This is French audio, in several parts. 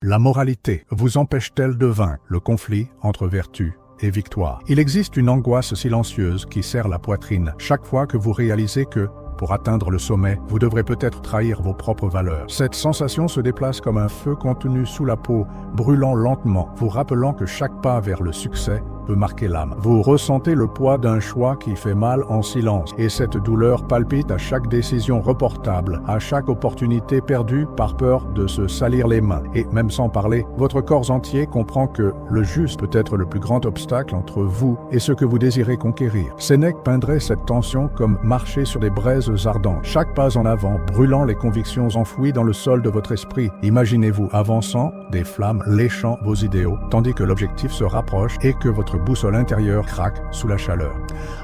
La moralité vous empêche-t-elle de vaincre le conflit entre vertu et victoire? Il existe une angoisse silencieuse qui serre la poitrine chaque fois que vous réalisez que, pour atteindre le sommet, vous devrez peut-être trahir vos propres valeurs. Cette sensation se déplace comme un feu contenu sous la peau, brûlant lentement, vous rappelant que chaque pas vers le succès peut marquer l'âme. Vous ressentez le poids d'un choix qui fait mal en silence, et cette douleur palpite à chaque décision reportable, à chaque opportunité perdue par peur de se salir les mains. Et même sans parler, votre corps entier comprend que le juste peut être le plus grand obstacle entre vous et ce que vous désirez conquérir. Sénèque peindrait cette tension comme marcher sur des braises ardentes, chaque pas en avant brûlant les convictions enfouies dans le sol de votre esprit. Imaginez-vous avançant, des flammes léchant vos idéaux, tandis que l'objectif se rapproche et que votre boussole intérieure craque sous la chaleur.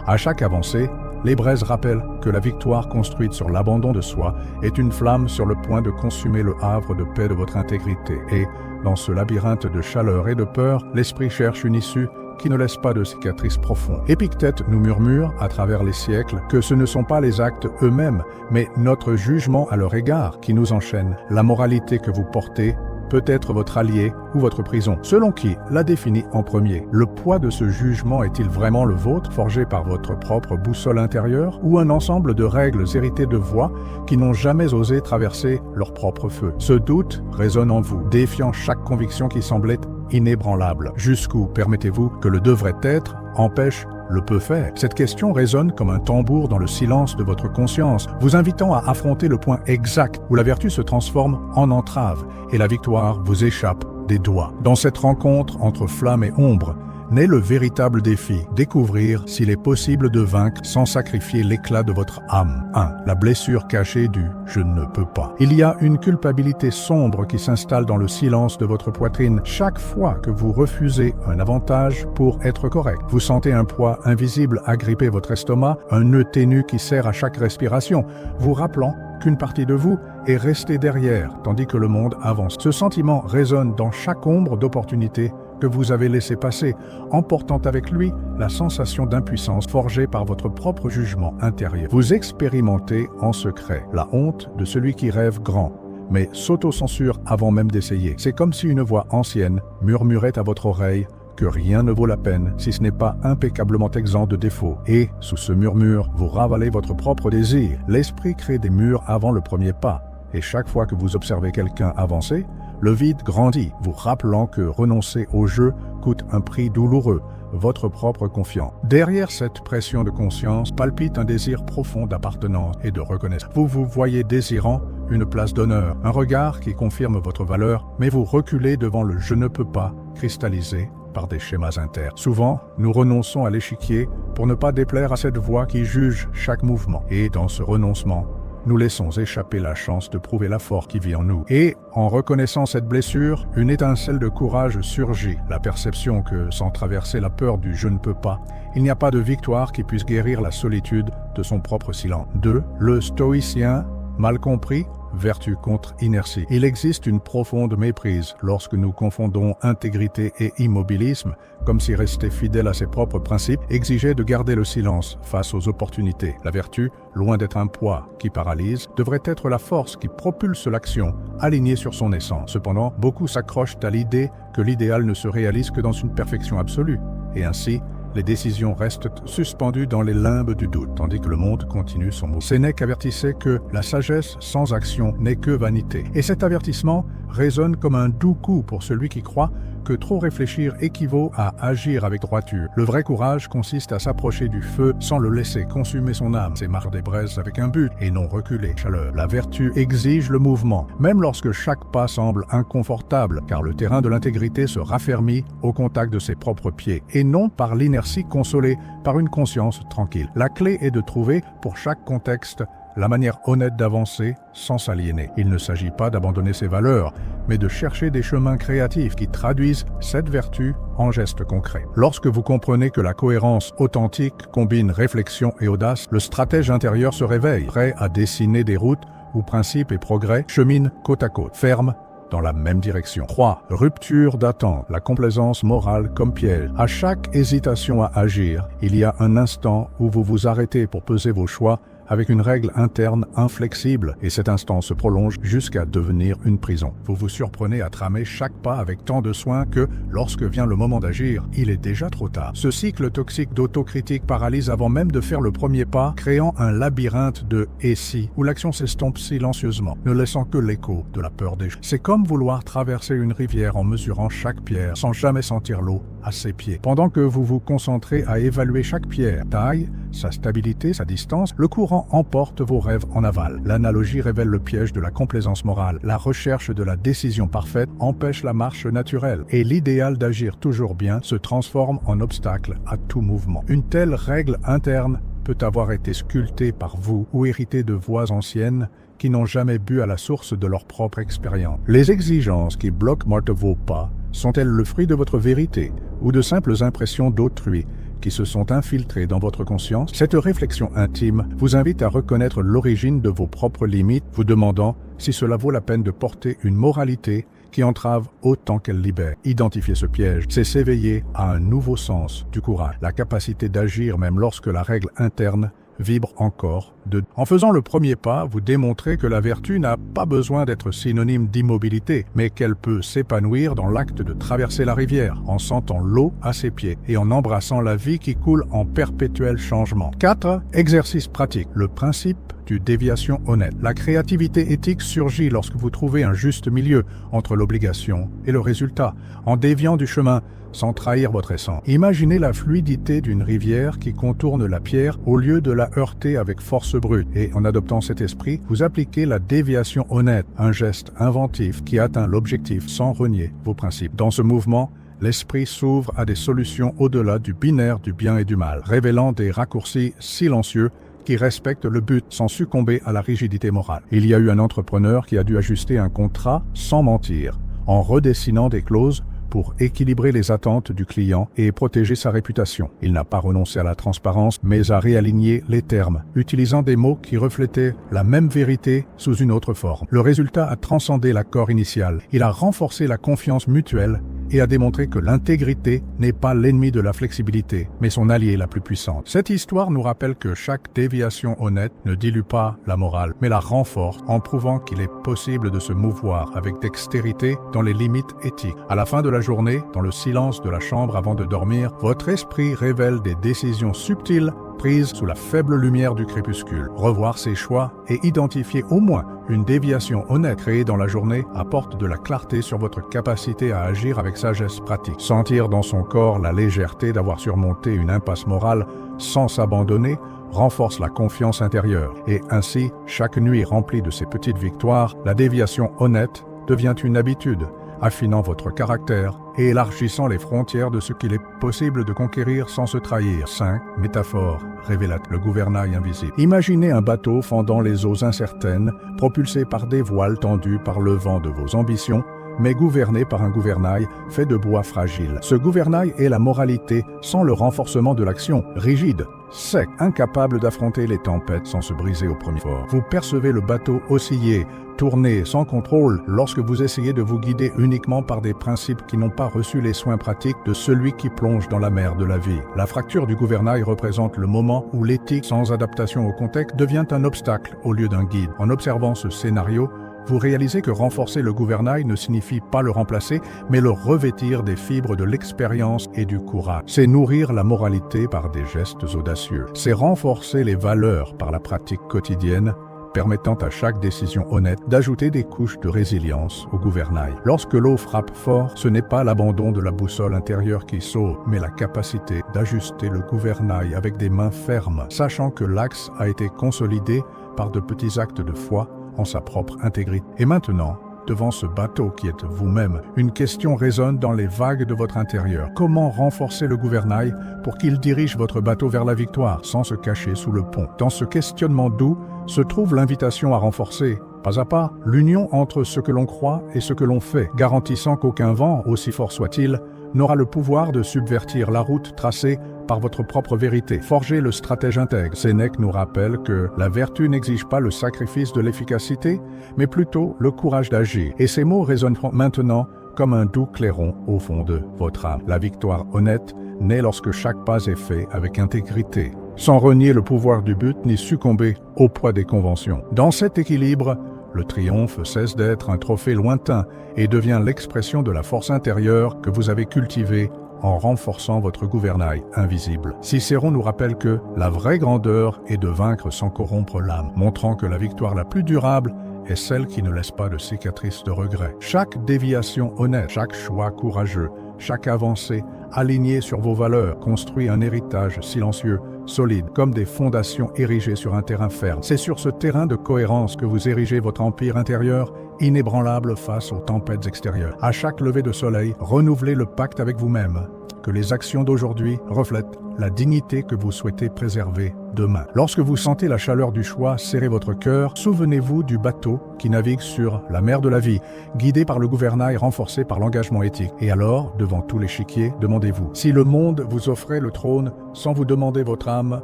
À chaque avancée, les braises rappellent que la victoire construite sur l'abandon de soi est une flamme sur le point de consumer le havre de paix de votre intégrité. Et, dans ce labyrinthe de chaleur et de peur, l'esprit cherche une issue qui ne laisse pas de cicatrices profondes. Épictète nous murmure, à travers les siècles, que ce ne sont pas les actes eux-mêmes, mais notre jugement à leur égard qui nous enchaîne. La moralité que vous portez peut être votre allié ou votre prison. Selon qui la définit en premier? Le poids de ce jugement est-il vraiment le vôtre, forgé par votre propre boussole intérieure, ou un ensemble de règles héritées de voix qui n'ont jamais osé traverser leur propre feu? Ce doute résonne en vous, défiant chaque conviction qui semblait inébranlable. Jusqu'où, permettez-vous, que le devrait être empêche le peut faire? Cette question résonne comme un tambour dans le silence de votre conscience, vous invitant à affronter le point exact où la vertu se transforme en entrave et la victoire vous échappe des doigts. Dans cette rencontre entre flamme et ombre, naît le véritable défi, découvrir s'il est possible de vaincre sans sacrifier l'éclat de votre âme. 1. La blessure cachée du « je ne peux pas ». Il y a une culpabilité sombre qui s'installe dans le silence de votre poitrine chaque fois que vous refusez un avantage pour être correct. Vous sentez un poids invisible agripper votre estomac, un nœud ténu qui serre à chaque respiration, vous rappelant qu'une partie de vous est restée derrière, tandis que le monde avance. Ce sentiment résonne dans chaque ombre d'opportunité que vous avez laissé passer, emportant avec lui la sensation d'impuissance forgée par votre propre jugement intérieur. Vous expérimentez en secret la honte de celui qui rêve grand, mais s'auto-censure avant même d'essayer. C'est comme si une voix ancienne murmurait à votre oreille que rien ne vaut la peine si ce n'est pas impeccablement exempt de défauts. Et, sous ce murmure, vous ravalez votre propre désir. L'esprit crée des murs avant le premier pas, et chaque fois que vous observez quelqu'un avancer, le vide grandit, vous rappelant que renoncer au jeu coûte un prix douloureux, votre propre confiance. Derrière cette pression de conscience palpite un désir profond d'appartenance et de reconnaissance. Vous vous voyez désirant une place d'honneur, un regard qui confirme votre valeur, mais vous reculez devant le « je ne peux pas » cristallisé par des schémas internes. Souvent, nous renonçons à l'échiquier pour ne pas déplaire à cette voix qui juge chaque mouvement. Et dans ce renoncement, nous laissons échapper la chance de prouver la force qui vit en nous. Et, en reconnaissant cette blessure, une étincelle de courage surgit, la perception que, sans traverser la peur du « je ne peux pas », il n'y a pas de victoire qui puisse guérir la solitude de son propre silence. 2. Le stoïcien, mal compris, vertu contre inertie. Il existe une profonde méprise lorsque nous confondons intégrité et immobilisme, comme si rester fidèle à ses propres principes exigeait de garder le silence face aux opportunités. La vertu, loin d'être un poids qui paralyse, devrait être la force qui propulse l'action, alignée sur son essence. Cependant, beaucoup s'accrochent à l'idée que l'idéal ne se réalise que dans une perfection absolue, et ainsi, les décisions restent suspendues dans les limbes du doute, tandis que le monde continue son mouvement. Sénèque avertissait que la sagesse sans action n'est que vanité. Et cet avertissement résonne comme un doux coup pour celui qui croit que trop réfléchir équivaut à agir avec droiture. Le vrai courage consiste à s'approcher du feu sans le laisser consumer son âme, s'émarrer des braises avec un but et non reculer. Chaleur. La vertu exige le mouvement, même lorsque chaque pas semble inconfortable, car le terrain de l'intégrité se raffermit au contact de ses propres pieds, et non par l'inertie consolée par une conscience tranquille. La clé est de trouver, pour chaque contexte, la manière honnête d'avancer sans s'aliéner. Il ne s'agit pas d'abandonner ses valeurs, mais de chercher des chemins créatifs qui traduisent cette vertu en gestes concrets. Lorsque vous comprenez que la cohérence authentique combine réflexion et audace, le stratège intérieur se réveille, prêt à dessiner des routes où principes et progrès cheminent côte à côte, fermes dans la même direction. 3. Rupture d'attente, la complaisance morale comme piège. À chaque hésitation à agir, il y a un instant où vous vous arrêtez pour peser vos choix avec une règle interne inflexible, et cet instant se prolonge jusqu'à devenir une prison. Vous vous surprenez à tramer chaque pas avec tant de soin que, lorsque vient le moment d'agir, il est déjà trop tard. Ce cycle toxique d'autocritique paralyse avant même de faire le premier pas, créant un labyrinthe de « et si » où l'action s'estompe silencieusement, ne laissant que l'écho de la peur d'échouer. C'est comme vouloir traverser une rivière en mesurant chaque pierre sans jamais sentir l'eau à ses pieds. Pendant que vous vous concentrez à évaluer chaque pierre, taille, sa stabilité, sa distance, le courant emporte vos rêves en aval. L'analogie révèle le piège de la complaisance morale. La recherche de la décision parfaite empêche la marche naturelle, et l'idéal d'agir toujours bien se transforme en obstacle à tout mouvement. Une telle règle interne peut avoir été sculptée par vous ou héritée de voix anciennes qui n'ont jamais bu à la source de leur propre expérience. Les exigences qui bloquent vos pas sont-elles le fruit de votre vérité ou de simples impressions d'autrui qui se sont infiltrées dans votre conscience? Cette réflexion intime vous invite à reconnaître l'origine de vos propres limites, vous demandant si cela vaut la peine de porter une moralité qui entrave autant qu'elle libère. Identifier ce piège, c'est s'éveiller à un nouveau sens du courage, la capacité d'agir même lorsque la règle interne vibre encore de... En faisant le premier pas, vous démontrez que la vertu n'a pas besoin d'être synonyme d'immobilité, mais qu'elle peut s'épanouir dans l'acte de traverser la rivière, en sentant l'eau à ses pieds et en embrassant la vie qui coule en perpétuel changement. 4. Exercice pratique. Le principe du déviation honnête. La créativité éthique surgit lorsque vous trouvez un juste milieu entre l'obligation et le résultat, en déviant du chemin sans trahir votre essence. Imaginez la fluidité d'une rivière qui contourne la pierre au lieu de la heurter avec force brute. Et en adoptant cet esprit, vous appliquez la déviation honnête, un geste inventif qui atteint l'objectif sans renier vos principes. Dans ce mouvement, l'esprit s'ouvre à des solutions au-delà du binaire du bien et du mal, révélant des raccourcis silencieux qui respectent le but sans succomber à la rigidité morale. Il y a eu un entrepreneur qui a dû ajuster un contrat sans mentir, en redessinant des clauses pour équilibrer les attentes du client et protéger sa réputation. Il n'a pas renoncé à la transparence, mais a réaligné les termes, utilisant des mots qui reflétaient la même vérité sous une autre forme. Le résultat a transcendé l'accord initial. Il a renforcé la confiance mutuelle et a démontré que l'intégrité n'est pas l'ennemi de la flexibilité, mais son allié la plus puissante. Cette histoire nous rappelle que chaque déviation honnête ne dilue pas la morale, mais la renforce en prouvant qu'il est possible de se mouvoir avec dextérité dans les limites éthiques. À la fin de la journée, dans le silence de la chambre avant de dormir, votre esprit révèle des décisions subtiles prises sous la faible lumière du crépuscule. Revoir ses choix et identifier au moins une déviation honnête créée dans la journée apporte de la clarté sur votre capacité à agir avec sagesse pratique. Sentir dans son corps la légèreté d'avoir surmonté une impasse morale sans s'abandonner renforce la confiance intérieure. Et ainsi, chaque nuit remplie de ces petites victoires, la déviation honnête devient une habitude, affinant votre caractère et élargissant les frontières de ce qu'il est possible de conquérir sans se trahir. 5. Métaphore révélate le gouvernail invisible. Imaginez un bateau fendant les eaux incertaines, propulsé par des voiles tendues par le vent de vos ambitions, mais gouverné par un gouvernail fait de bois fragile. Ce gouvernail est la moralité sans le renforcement de l'action, rigide, sec, incapable d'affronter les tempêtes sans se briser au premier fort. Vous percevez le bateau osciller, tourner sans contrôle lorsque vous essayez de vous guider uniquement par des principes qui n'ont pas reçu les soins pratiques de celui qui plonge dans la mer de la vie. La fracture du gouvernail représente le moment où l'éthique sans adaptation au contexte devient un obstacle au lieu d'un guide. En observant ce scénario, vous réalisez que renforcer le gouvernail ne signifie pas le remplacer, mais le revêtir des fibres de l'expérience et du courage. C'est nourrir la moralité par des gestes audacieux. C'est renforcer les valeurs par la pratique quotidienne, permettant à chaque décision honnête d'ajouter des couches de résilience au gouvernail. Lorsque l'eau frappe fort, ce n'est pas l'abandon de la boussole intérieure qui saute, mais la capacité d'ajuster le gouvernail avec des mains fermes, sachant que l'axe a été consolidé par de petits actes de foi en sa propre intégrité. Et maintenant, devant ce bateau qui est vous-même, une question résonne dans les vagues de votre intérieur. Comment renforcer le gouvernail pour qu'il dirige votre bateau vers la victoire, sans se cacher sous le pont? Dans ce questionnement doux se trouve l'invitation à renforcer, pas à pas, l'union entre ce que l'on croit et ce que l'on fait, garantissant qu'aucun vent, aussi fort soit-il, n'aura le pouvoir de subvertir la route tracée par votre propre vérité. Forgez le stratège intègre. Sénèque nous rappelle que la vertu n'exige pas le sacrifice de l'efficacité, mais plutôt le courage d'agir. Et ces mots résonneront maintenant comme un doux clairon au fond de votre âme. La victoire honnête naît lorsque chaque pas est fait avec intégrité. sans renier le pouvoir du but ni succomber au poids des conventions. Dans cet équilibre, le triomphe cesse d'être un trophée lointain et devient l'expression de la force intérieure que vous avez cultivée en renforçant votre gouvernail invisible. Cicéron nous rappelle que la vraie grandeur est de vaincre sans corrompre l'âme, montrant que la victoire la plus durable est celle qui ne laisse pas de cicatrices de regret. Chaque déviation honnête, chaque choix courageux, chaque avancée alignée sur vos valeurs construit un héritage silencieux, solide, comme des fondations érigées sur un terrain ferme. C'est sur ce terrain de cohérence que vous érigez votre empire intérieur, inébranlable face aux tempêtes extérieures. À chaque lever de soleil, renouvelez le pacte avec vous-même, que les actions d'aujourd'hui reflètent la dignité que vous souhaitez préserver demain. Lorsque vous sentez la chaleur du choix serrer votre cœur, souvenez-vous du bateau qui navigue sur la mer de la vie, guidé par le gouvernail renforcé par l'engagement éthique. Et alors, devant tout l'échiquier, demandez-vous, si le monde vous offrait le trône sans vous demander votre âme,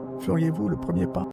feriez-vous le premier pas ?